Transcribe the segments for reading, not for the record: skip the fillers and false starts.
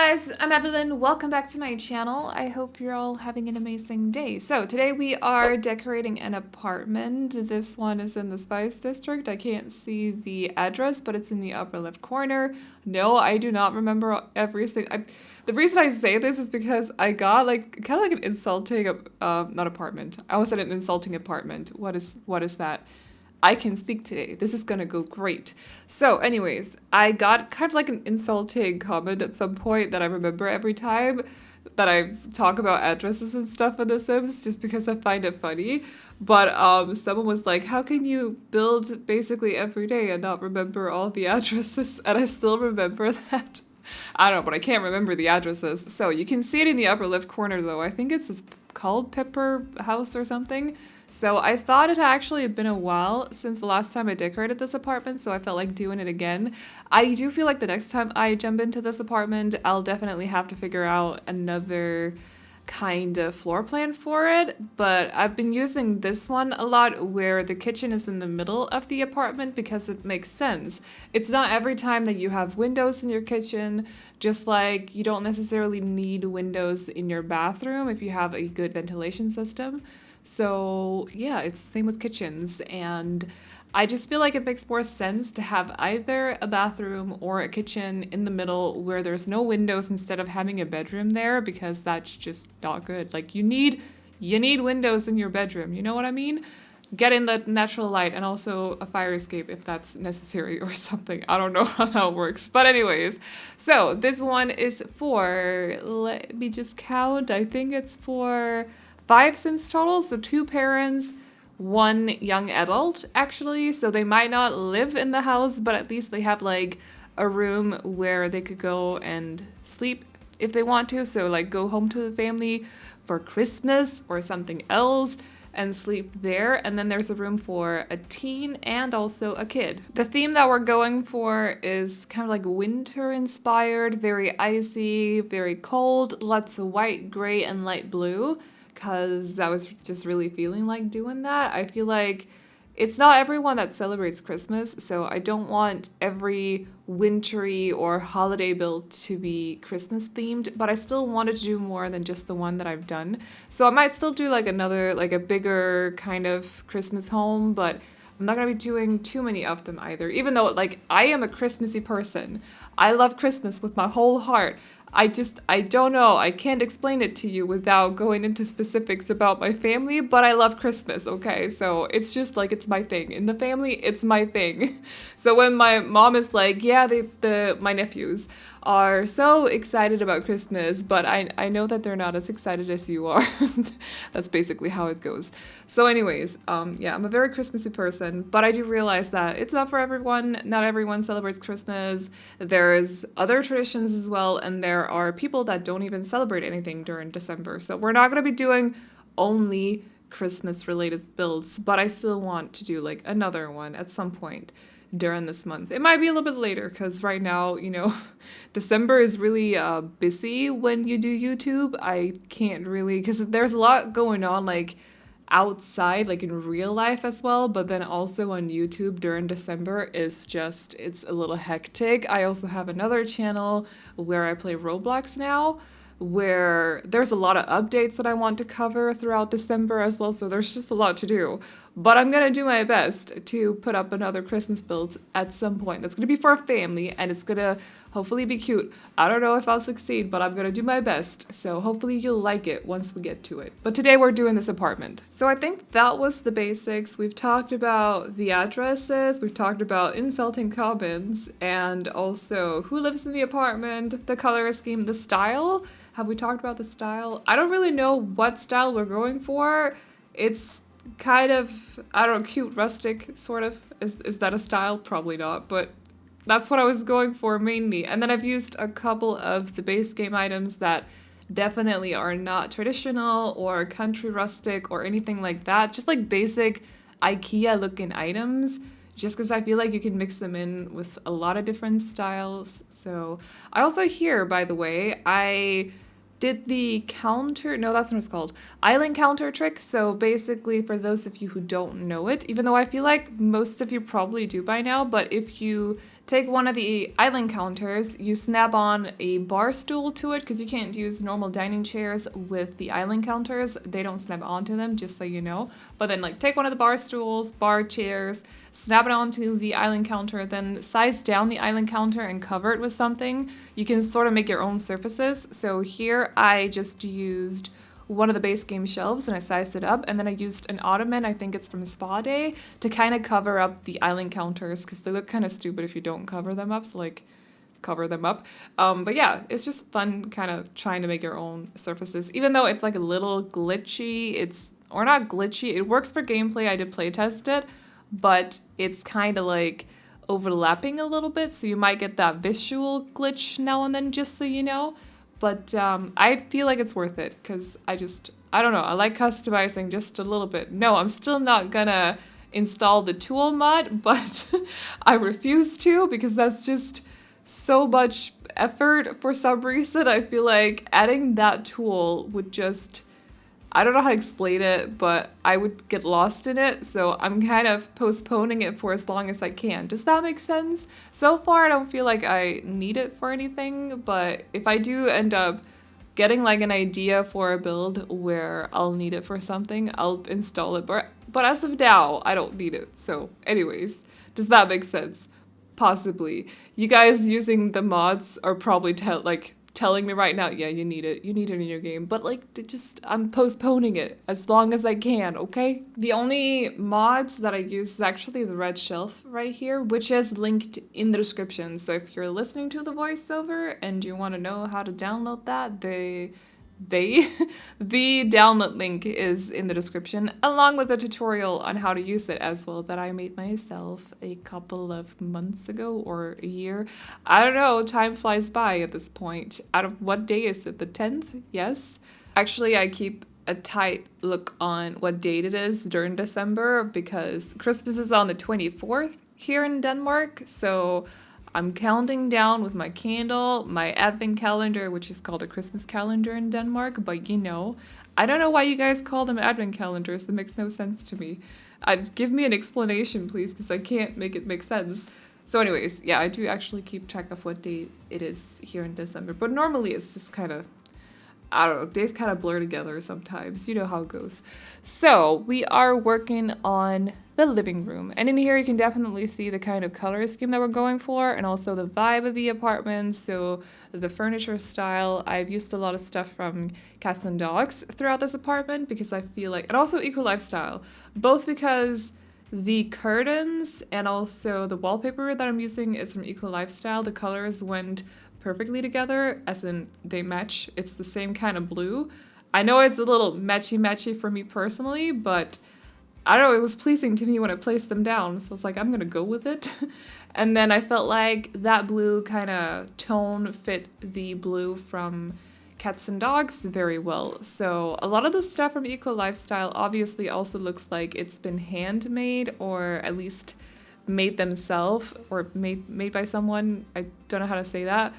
guys, I'm Aveline. Welcome back to my channel. I hope you're all having an amazing day. So today we are decorating an apartment. This one is in the Spice District. I can't see the address, but it's in the upper left corner. No, I do not remember every single... The reason I say this is because I got like kind of like an insulting, not apartment. I was at an insulting apartment. What is that? I can speak today. This is gonna go great. So anyways, I got kind of like an insulting comment at some point that I remember every time that I talk about addresses and stuff in The Sims just because I find it funny. But someone was like, how can you build basically every day and not remember all the addresses? And I still remember that. I don't know, but I can't remember the addresses. So you can see it in the upper left corner though. I think it's this Culpepper House or something. So I thought it had actually been a while since the last time I decorated this apartment, so I felt like doing it again. I do feel like the next time I jump into this apartment, I'll definitely have to figure out another kind of floor plan for it, but I've been using this one a lot where the kitchen is in the middle of the apartment because it makes sense. It's not every time that you have windows in your kitchen, just like you don't necessarily need windows in your bathroom if you have a good ventilation system. So yeah, it's the same with kitchens, and I just feel like it makes more sense to have either a bathroom or a kitchen in the middle where there's no windows instead of having a bedroom there, because that's just not good. Like you need windows in your bedroom, you know what I mean? Get in the natural light and also a fire escape if that's necessary or something. I don't know how that works. But anyways, so this one is for, let me just count, I think it's for 5 Sims total, so 2 parents, 1 young adult, actually. So they might not live in the house, but at least they have like a room where they could go and sleep if they want to. So like go home to the family for Christmas or something else and sleep there. And then there's a room for a teen and also a kid. The theme that we're going for is kind of like winter inspired, very icy, very cold, lots of white, gray, and light blue. Because I was just really feeling like doing that. I feel like it's not everyone that celebrates Christmas, so I don't want every wintry or holiday build to be Christmas themed, but I still wanted to do more than just the one that I've done. So I might still do like another, like a bigger kind of Christmas home, but I'm not gonna be doing too many of them either, even though like I am a Christmassy person. I love Christmas with my whole heart. I don't know. I can't explain it to you without going into specifics about my family, but I love Christmas, okay? So it's just like, it's my thing. In the family, it's my thing. So when my mom is like, yeah, my nephews are so excited about Christmas, but I know that they're not as excited as you are. That's basically how it goes. So anyways, yeah, I'm a very Christmassy person, but I do realize that it's not for everyone. Not everyone celebrates Christmas. There's other traditions as well, and there are people that don't even celebrate anything during December. So we're not going to be doing only Christmas related builds, but I still want to do like another one at some point during this month. It might be a little bit later because right now, you know, December is really busy when you do YouTube. I can't really, because there's a lot going on like outside, like in real life as well, but then also on YouTube during December is just, it's a little hectic. I also have another channel where I play Roblox now, where there's a lot of updates that I want to cover throughout December as well, so there's just a lot to do. But I'm gonna do my best to put up another Christmas build at some point. That's gonna be for a family, and it's gonna hopefully be cute. I don't know if I'll succeed, but I'm gonna do my best. So hopefully you'll like it once we get to it. But today we're doing this apartment. So I think that was the basics. We've talked about the addresses, we've talked about insulting comments, and also who lives in the apartment, the color scheme, the style. Have we talked about the style? I don't really know what style we're going for. It's kind of, I don't know, cute, rustic, sort of. Is that a style? Probably not, but that's what I was going for mainly. And then I've used a couple of the base game items that definitely are not traditional or country rustic or anything like that. Just like basic IKEA looking items, just because I feel like you can mix them in with a lot of different styles. So I also here, by the way, I did the counter, no, that's not what it's called, island counter trick. So basically, for those of you who don't know it, even though I feel like most of you probably do by now, but if you take one of the island counters, you snap on a bar stool to it because you can't use normal dining chairs with the island counters. They don't snap onto them, just so you know. But then like take one of the bar stools, bar chairs, snap it onto the island counter, then size down the island counter and cover it with something. You can sort of make your own surfaces. So here I just used one of the base game shelves and I sized it up, and then I used an ottoman, I think it's from Spa Day, to kind of cover up the island counters because they look kind of stupid if you don't cover them up, so like cover them up. But yeah, it's just fun kind of trying to make your own surfaces, even though it's like a little glitchy. Or not glitchy, it works for gameplay. I did play test it, but it's kind of like overlapping a little bit, so you might get that visual glitch now and then, just so you know. But I feel like it's worth it because I don't know, I like customizing just a little bit. No, I'm still not gonna install the tool mod, but I refuse to because that's just so much effort for some reason. I feel like adding that tool would just, I don't know how to explain it, but I would get lost in it, so I'm kind of postponing it for as long as I can. Does that make sense? So far, I don't feel like I need it for anything, but if I do end up getting like an idea for a build where I'll need it for something, I'll install it. But as of now, I don't need it. So anyways, does that make sense? Possibly. You guys using the mods are probably telling me right now, yeah, you need it in your game, but like I'm postponing it as long as I can, okay? The only mods that I use is actually the red shelf right here, which is linked in the description. So if you're listening to the voiceover and you want to know how to download that, the download link is in the description, along with a tutorial on how to use it as well that I made myself a couple of months ago or a year. I don't know, time flies by at this point. Out of what day is it? The 10th? Yes. Actually, I keep a tight look on what date it is during December because Christmas is on the 24th here in Denmark, so I'm counting down with my candle, my advent calendar, which is called a Christmas calendar in Denmark, but you know, I don't know why you guys call them advent calendars. It makes no sense to me. Give me an explanation, please, because I can't make it make sense. So anyways, yeah, I do actually keep track of what date it is here in December, but normally it's just kind of, I don't know, days kind of blur together sometimes. You know how it goes. So we are working on the living room. And in here you can definitely see the kind of color scheme that we're going for and also the vibe of the apartment. So the furniture style, I've used a lot of stuff from Cats and Dogs throughout this apartment because I feel like, and also Eco Lifestyle, both because the curtains and also the wallpaper that I'm using is from Eco Lifestyle. The colors went perfectly together, as in they match. It's the same kind of blue. I know it's a little matchy for me personally, but I don't know, it was pleasing to me when I placed them down, so I was like, I'm gonna go with it. And then I felt like that blue kind of tone fit the blue from Cats and Dogs very well. So a lot of the stuff from Eco Lifestyle obviously also looks like it's been handmade, or at least made themselves, or made by someone. I don't know how to say that.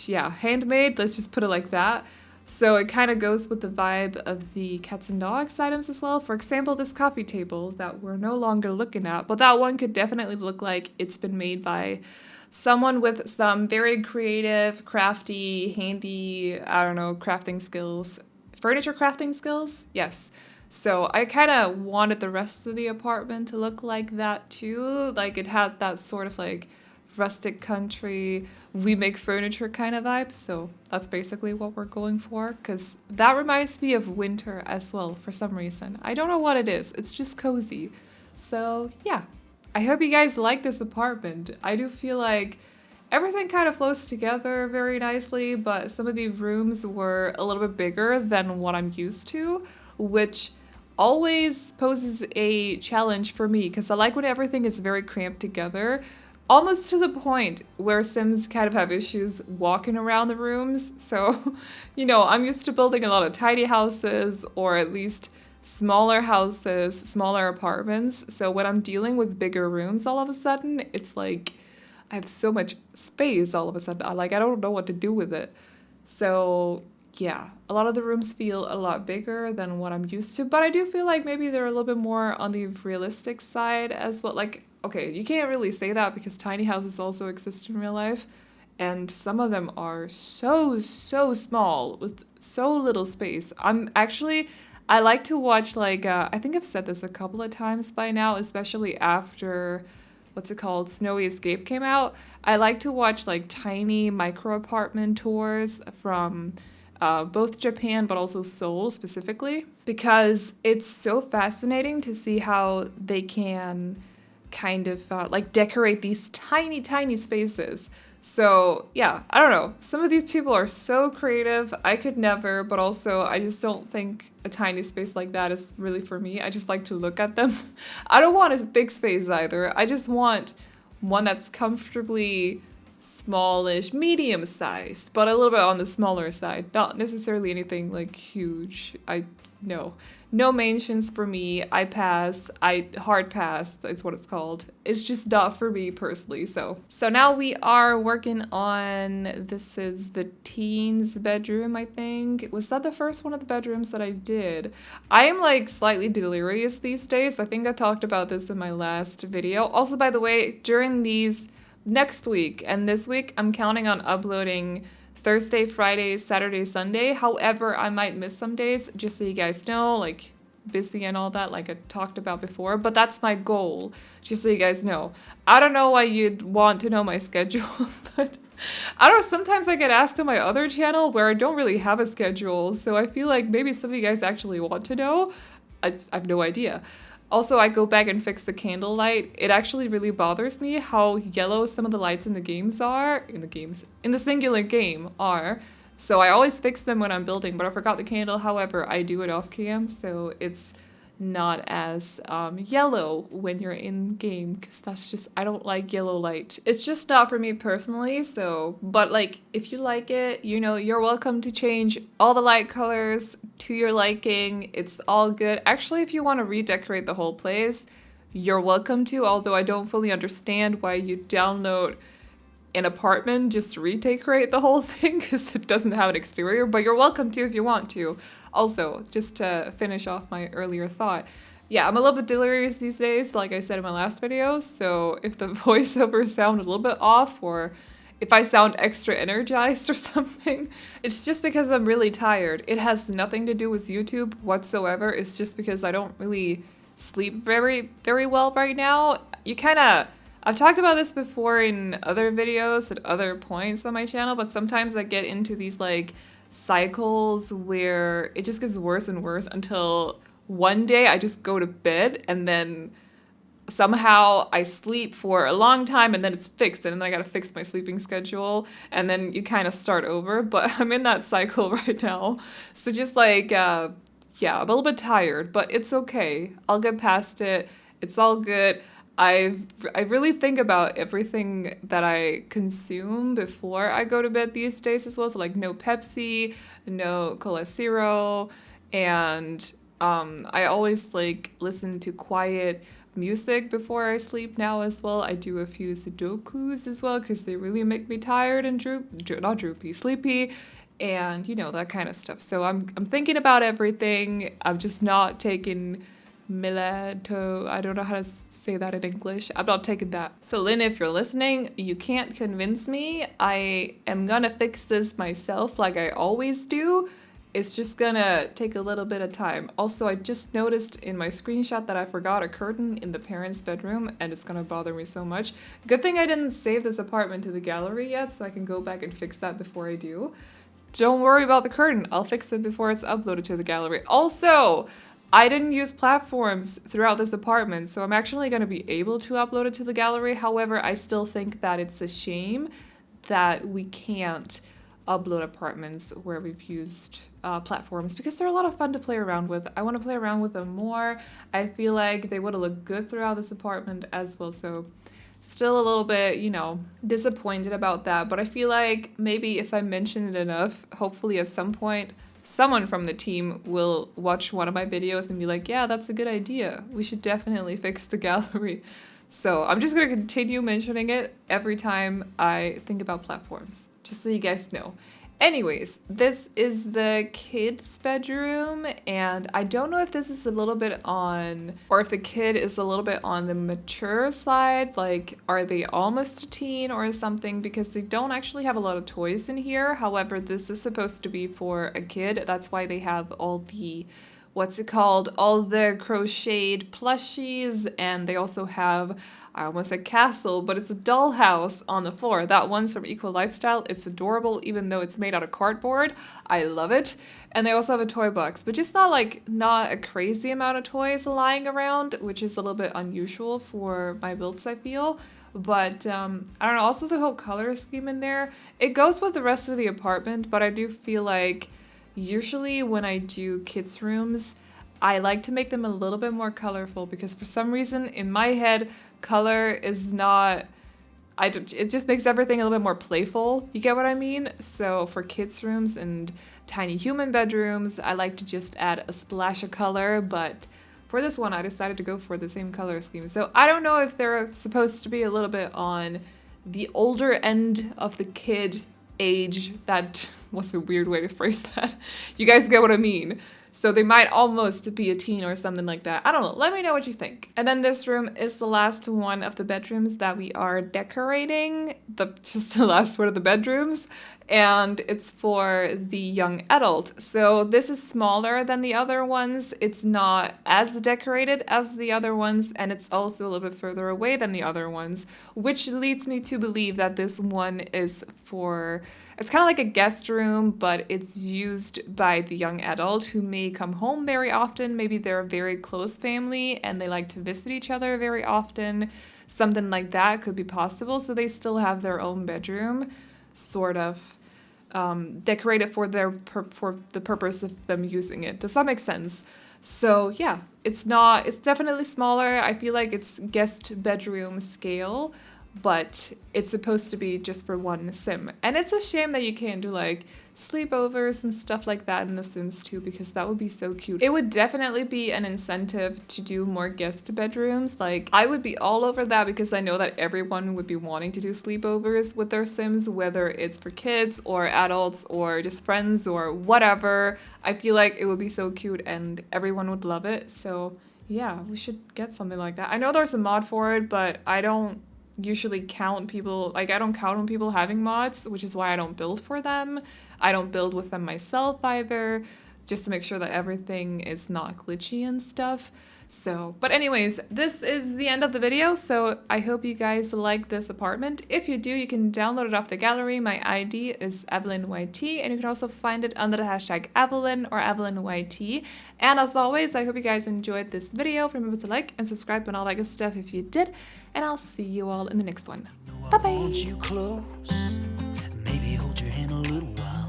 Yeah, handmade, let's just put it like that. So it kind of goes with the vibe of the Cats and Dogs items as well. For example, this coffee table that we're no longer looking at, but that one could definitely look like it's been made by someone with some very creative, crafty, handy, I don't know, crafting skills. Furniture crafting skills? Yes. So I kind of wanted the rest of the apartment to look like that too. Like it had that sort of like rustic country, we make furniture kind of vibe. So that's basically what we're going for, because that reminds me of winter as well for some reason. I don't know what it is. It's just cozy. So yeah, I hope you guys like this apartment. I do feel like everything kind of flows together very nicely, but some of the rooms were a little bit bigger than what I'm used to, which always poses a challenge for me because I like when everything is very cramped together, almost to the point where Sims kind of have issues walking around the rooms. So, you know, I'm used to building a lot of tiny houses, or at least smaller houses, smaller apartments. So when I'm dealing with bigger rooms all of a sudden, it's like I have so much space all of a sudden. I don't know what to do with it. So yeah, a lot of the rooms feel a lot bigger than what I'm used to, but I do feel like maybe they're a little bit more on the realistic side as well. Like okay, you can't really say that because tiny houses also exist in real life. And some of them are so, so small with so little space. I like to watch, like, I think I've said this a couple of times by now, especially after, what's it called, Snowy Escape came out. I like to watch, like, tiny micro apartment tours from both Japan but also Seoul specifically, because it's so fascinating to see how they can kind of like decorate these tiny, tiny spaces. So yeah, I don't know. Some of these people are so creative. I could never, but also I just don't think a tiny space like that is really for me. I just like to look at them. I don't want a big space either. I just want one that's comfortably smallish, medium sized, but a little bit on the smaller side. Not necessarily anything like huge. No mansions for me. I pass. I hard pass. That's what it's called. It's just not for me personally. So now we are working on, this is the teen's bedroom, I think. Was that the first one of the bedrooms that I did? I am like slightly delirious these days. I think I talked about this in my last video. Also, by the way, during these next week and this week, I'm counting on uploading Thursday, Friday, Saturday, Sunday. However, I might miss some days, just so you guys know, like busy and all that, like I talked about before. But that's my goal, just so you guys know. I don't know why you'd want to know my schedule, but I don't know, sometimes I get asked on my other channel where I don't really have a schedule, so I feel like maybe some of you guys actually want to know. I have no idea. Also, I go back and fix the candle light. It actually really bothers me how yellow some of the lights in the games are, in the singular game are. So I always fix them when I'm building, but I forgot the candle. However, I do it off cam, so it's not as yellow when you're in game, because that's just, I don't like yellow light. It's just not for me personally. So, but like, if you like it, you know, you're welcome to change all the light colors to your liking. It's all good. Actually, if you want to redecorate the whole place, you're welcome to, although I don't fully understand why you download an apartment just to redecorate the whole thing, because it doesn't have an exterior, but you're welcome to if you want to. Also, just to finish off my earlier thought, yeah, I'm a little bit delirious these days, like I said in my last video, so if the voiceovers sound a little bit off, or if I sound extra energized or something, it's just because I'm really tired. It has nothing to do with YouTube whatsoever. It's just because I don't really sleep very, very well right now. I've talked about this before in other videos at other points on my channel, but sometimes I get into these like cycles where it just gets worse and worse until one day I just go to bed and then somehow I sleep for a long time and then it's fixed and then I gotta fix my sleeping schedule and then you kind of start over. But I'm in that cycle right now. So just like, yeah, I'm a little bit tired, but it's okay. I'll get past it. It's all good. I really think about everything that I consume before I go to bed these days as well. So like no Pepsi, no Cola Zero, and I always like listen to quiet music before I sleep now as well. I do a few Sudokus as well because they really make me tired and sleepy, and you know, that kind of stuff. So I'm thinking about everything. I'm just not taking Milato, I don't know how to say that in English. I'm not taking that. So Lynn, if you're listening, you can't convince me. I am gonna fix this myself like I always do. It's just gonna take a little bit of time. Also, I just noticed in my screenshot that I forgot a curtain in the parents' bedroom and it's gonna bother me so much. Good thing I didn't save this apartment to the gallery yet, so I can go back and fix that before I do. Don't worry about the curtain. I'll fix it before it's uploaded to the gallery. Also, I didn't use platforms throughout this apartment, so I'm actually going to be able to upload it to the gallery. However, I still think that it's a shame that we can't upload apartments where we've used platforms, because they're a lot of fun to play around with. I want to play around with them more. I feel like they would have looked good throughout this apartment as well, so still a little bit, you know, disappointed about that. But I feel like maybe if I mention it enough, hopefully at some point someone from the team will watch one of my videos and be like, yeah, that's a good idea. We should definitely fix the gallery. So I'm just going to continue mentioning it every time I think about platforms, just so you guys know. Anyways, this is the kids' bedroom, and I don't know if this is a little bit on, or if the kid is a little bit on the mature side, like are they almost a teen or something, because they don't actually have a lot of toys in here. However, this is supposed to be for a kid. That's why they have all the, what's it called, all the crocheted plushies, and they also have, I almost said castle, but it's a dollhouse on the floor. That one's from Equal Lifestyle. It's adorable, even though it's made out of cardboard. I love it. And they also have a toy box, but just not a crazy amount of toys lying around, which is a little bit unusual for my builds, I feel. But I don't know, also the whole color scheme in there, it goes with the rest of the apartment, but I do feel like usually when I do kids' rooms, I like to make them a little bit more colorful, because for some reason in my head, color is not, it just makes everything a little bit more playful. You get what I mean? So for kids' rooms and tiny human bedrooms, I like to just add a splash of color, but for this one, I decided to go for the same color scheme. So I don't know if they're supposed to be a little bit on the older end of the kid age. That was a weird way to phrase that. You guys get what I mean? So they might almost be a teen or something like that. I don't know. Let me know what you think. And then this room is the last one of the bedrooms that we are decorating. Just the last one of the bedrooms. And it's for the young adult. So this is smaller than the other ones. It's not as decorated as the other ones. And it's also a little bit further away than the other ones, which leads me to believe that this one is for... It's kind of like a guest room, but it's used by the young adult who may come home very often. Maybe they're a very close family and they like to visit each other very often. Something like that could be possible. So they still have their own bedroom, sort of decorated for the purpose of them using it. Does that make sense? So yeah, it's definitely smaller. I feel like it's guest bedroom scale, but it's supposed to be just for one sim. And it's a shame that you can't do like sleepovers and stuff like that in The Sims 2, because that would be so cute. It would definitely be an incentive to do more guest bedrooms. Like, I would be all over that, because I know that everyone would be wanting to do sleepovers with their Sims, whether it's for kids or adults or just friends or whatever. I feel like it would be so cute and everyone would love it. So yeah, we should get something like that. I know there's a mod for it, but I don't usually count people, like I don't count on people having mods, which is why I don't build for them. I don't build with them myself either, just to make sure that everything is not glitchy and stuff. So, but anyways, this is the end of the video, so I hope you guys like this apartment. If you do, you can download it off the gallery. My ID is AvelineYT, and you can also find it under the hashtag Aveline or AvelineYT. And as always, I hope you guys enjoyed this video. Remember to like and subscribe and all that good stuff if you did, and I'll see you all in the next one. Bye-bye! Maybe hold your hand a little while.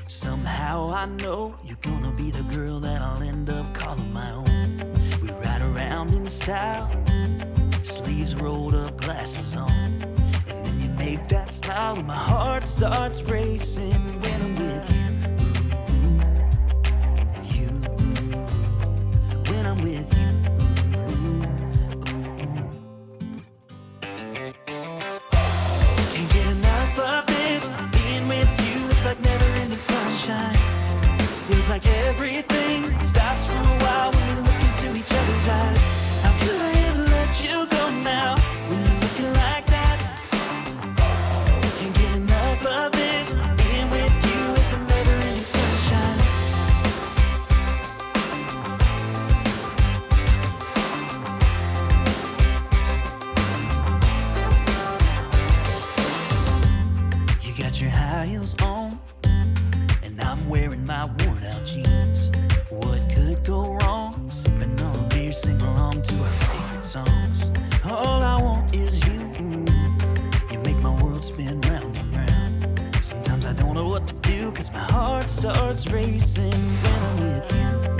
Somehow I know you're gonna be the girl that I'll end up calling my own. We ride around in style, sleeves rolled up, glasses on, and then you make that smile and my heart starts racing when I'm with you. When I'm with you. Can't get enough of this, being with you is like never-ending sunshine. Feels like everything stops for a while when we look into each other's eyes. How could I ever let you go now when you're looking like that? Can't get enough of this, being with you is a never-ending sunshine. You got your high heels on, and I'm wearing my worn-out jeans. What could go wrong? Sipping on a beer, sing along to our favorite songs. All I want is you. You make my world spin round and round. Sometimes I don't know what to do, 'cause my heart starts racing when I'm with you.